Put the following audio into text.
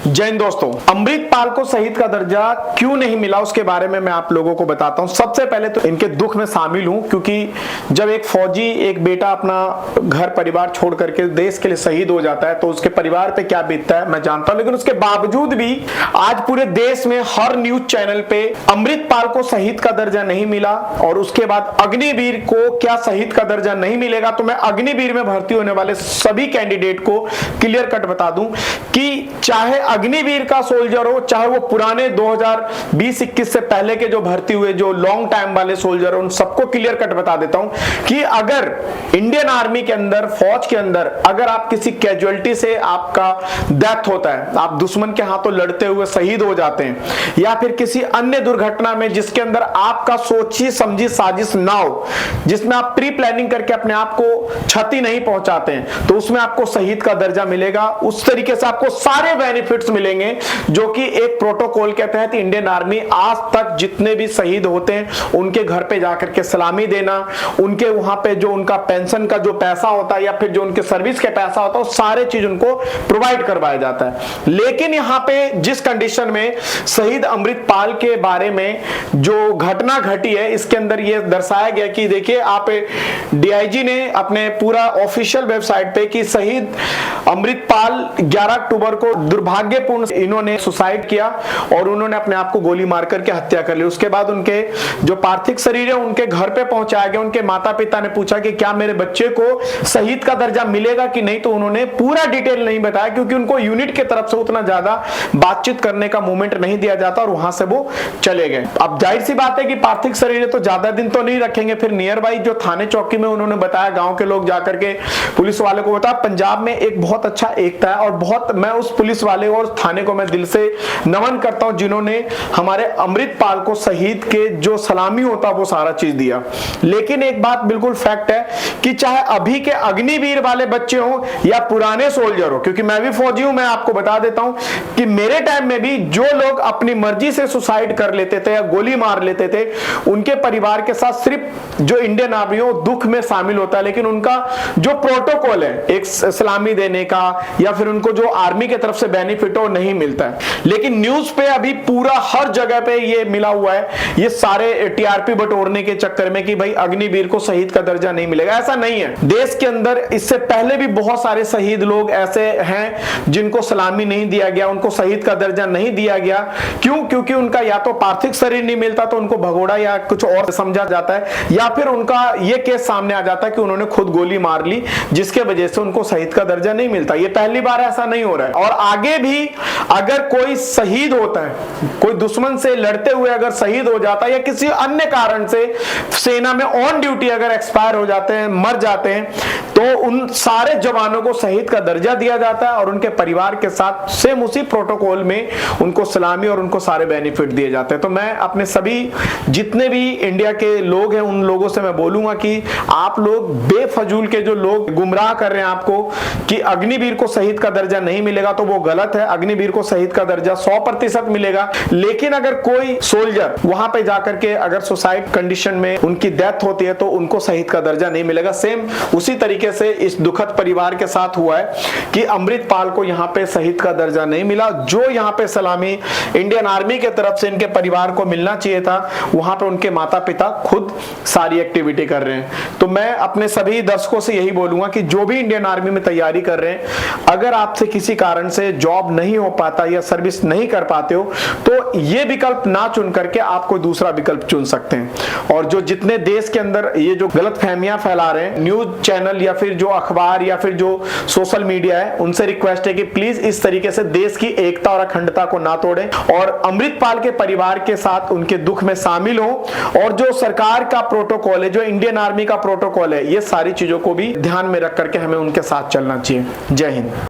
जय हिंद दोस्तों, अमृतपाल को शहीद का दर्जा क्यों नहीं मिला उसके बारे में मैं आप लोगों को बताता हूं। सबसे पहले तो इनके दुख में शामिल हूं, क्योंकि जब एक फौजी एक बेटा अपना घर परिवार छोड़ करके देश के लिए शहीद हो जाता है तो उसके परिवार पे क्या बीतता है मैं जानता हूं। लेकिन उसके बावजूद भी आज पूरे देश में हर न्यूज चैनल पे अमृतपाल को शहीद का दर्जा नहीं मिला और उसके बाद अग्निवीर को क्या शहीद का दर्जा नहीं मिलेगा। तो मैं अग्निवीर में भर्ती होने वाले सभी कैंडिडेट को क्लियर कट बता दूं कि चाहे अग्निवीर का सोल्जर हो, चाहे वो पुराने 2020-21 से पहले के जो भर्ती हुए जो लॉन्ग टाइम वाले सोल्जर हो, उन सबको क्लियर कट बता देता हूं कि अगर इंडियन आर्मी के अंदर, फौज के अंदर अगर आप किसी कैजुअलिटी से आपका डेथ होता है, आप दुश्मन के हाथों लड़ते हुए शहीद हो जाते हैं या फिर किसी अन्य दुर्घटना में जिसके अंदर आपका सोची समझी साजिश ना हो, जिसमें आप प्री प्लानिंग करके अपने आप को क्षति नहीं पहुंचाते हैं, तो उसमें आपको शहीद का दर्जा मिलेगा। उस तरीके से आपको सारे बेनिफिट्स मिलेंगे जो कि एक प्रोटोकॉल के तहत इंडियन आर्मी आज तक जितने भी शहीद होते हैं उनके घर पे जाकर के सलामी देना, उनके वहां पे जो उनका पेंशन का जो पैसा होता है या फिर जो उनके सर्विस के पैसा होता है वो सारे चीज उनको प्रोवाइड करवाया जाता है। लेकिन यहाँ पे जिस कंडीशन में शहीद अमृतपाल के बारे में जो घटना घटी है इसके अंदर यह दर्शाया गया कि देखिए आप डीआईजी ने अपने पूरा ऑफिशियल वेबसाइट पे कि शहीद अमृतपाल 11 अक्टूबर को दुर्भाग्यपूर्ण इन्होंने सुसाइड किया और उन्होंने अपने आप को गोली मार करके हत्या कर ली। उसके बाद उनके जो पार्थिव शरीर है उनके घर पे पहुंचाया गया। उनके माता पिता ने पूछा कि क्या मेरे बच्चे को शहीद का दर्जा मिलेगा कि नहीं, तो उन्होंने पूरा डिटेल नहीं बताया क्योंकि उनको यूनिट की तरफ से उतना ज्यादा बातचीत करने का मोमेंट नहीं दिया जाता और वहां से वो चले गए। अब जाहिर सी बात है कि पार्थिव शरीर है तो ज्यादा दिन तो नहीं रखेंगे। फिर नियर बाई जो थाने चौकी में उन्होंने बताया, गांव के लोग जाकर के पुलिस वाले को बताया। पंजाब में एक बहुत अच्छा एकता है और बहुत मैं उस पुलिस वाले और थाने को मैं दिल से नमन करता हूं जिन्होंने हमारे अमृतपाल को शहीद के जो सलामी होता वो सारा चीज दिया। लेकिन एक बात बिल्कुल फैक्ट है कि चाहे अभी के अग्निवीर वाले बच्चे हो या पुराने सोल्जर हो, क्योंकि मैं भी फौजी हूं, मैं आपको बता देता हूं कि मेरे टाइम में भी जो लोग अपनी मर्जी से सुसाइड कर लेते थे या गोली मार लेते थे उनके परिवार के साथ सिर्फ जो इंडियन आर्मी हो दुख में शामिल होता है, लेकिन उनका जो प्रोटोकॉल है एक सलामी देने का या फिर उनको जो आर्मी की तरफ से बेनिफिट हो नहीं मिलता है। लेकिन न्यूज पे अभी पूरा हर जगह पे ये मिला हुआ है, ये सारे टीआरपी बटोरने के चक्कर में कि भाई अग्निवीर को शहीद का दर्जा नहीं मिलेगा। ऐसा नहीं है। देश के अंदर इससे पहले भी बहुत सारे शहीद लोग ऐसे हैं जिनको सलामी नहीं दिया गया, उनको शहीद का दर्जा नहीं दिया गया। क्यों? क्योंकि उनका या तो पार्थिव शरीर नहीं मिलता तो उनको भगोड़ा या कुछ और समझा जाता है, या फिर उनका ये केस सामने आ जाता है कि उन्होंने खुद गोली मार ली जिसके वजह से उनको शहीद का दर्जा नहीं मिलता। ये पहली बार ऐसा नहीं हो रहा है और आगे भी अगर कोई शहीद होता है, कोई दुश्मन से लड़ते हुए अगर शहीद हो जाता है या किसी अन्य कारण से सेना में ऑन ड्यूटी अगर एक्सपायर हो जाते हैं, मर जाते हैं, तो उन सारे जवानों को शहीद का दर्जा दिया जाता है और उनके परिवार के साथ सेम उसी प्रोटोकॉल में उनको सलामी और उनको सारे बेनिफिट दिए जाते हैं। तो मैं अपने सभी जितने भी इंडिया के लोग हैं उन लोगों से मैं बोलूंगा कि आप लोग बेफजूल के जो लोग गुमराह कर रहे हैं आपको कि अग्निवीर को शहीद का दर्जा नहीं मिलेगा, तो वो गलत है। अग्निवीर को शहीद का दर्जा 100% मिलेगा। लेकिन अगर कोई सोल्जर वहां पे जाकर के अगर सुसाइड कंडीशन में उनकी डेथ होती है तो उनको शहीद का दर्जा नहीं मिलेगा। सेम उसी तरीके से इस दुखद परिवार के साथ हुआ है कि अमृतपाल को यहाँ पे शहीद का दर्जा नहीं मिला। जो यहाँ पे सलामी इंडियन आर्मी के तरफ से इनके परिवार को मिलना चाहिए था, वहां पे उनके माता पिता खुद सारी एक्टिविटी कर रहे हैं। तो मैं अपने सभी दर्शकों से यही बोलूंगा कि जो भी इंडियन आर्मी में तैयारी कर रहे हैं, अगर आपसे किसी कारण से जॉब नहीं हो पाता या सर्विस नहीं कर पाते हो तो ये विकल्प ना चुन करके आप कोई दूसरा विकल्प चुन सकते हैं। और जो जितने देश के अंदर ये जो गलत फहमियां फैला रहे हैं न्यूज चैनल या फिर जो अखबार या फिर जो सोशल मीडिया है, उनसे रिक्वेस्ट है कि प्लीज इस तरीके से देश की एकता और अखंडता को ना तोड़ें और अमृतपाल के परिवार के साथ उनके दुख में शामिल हो और जो सरकार का प्रोटोकॉल है, जो इंडियन आर्मी का प्रोटोकॉल है, ये सारी चीजों को भी ध्यान में रख करके हमें उनके साथ चलना चाहिए। जय हिंद।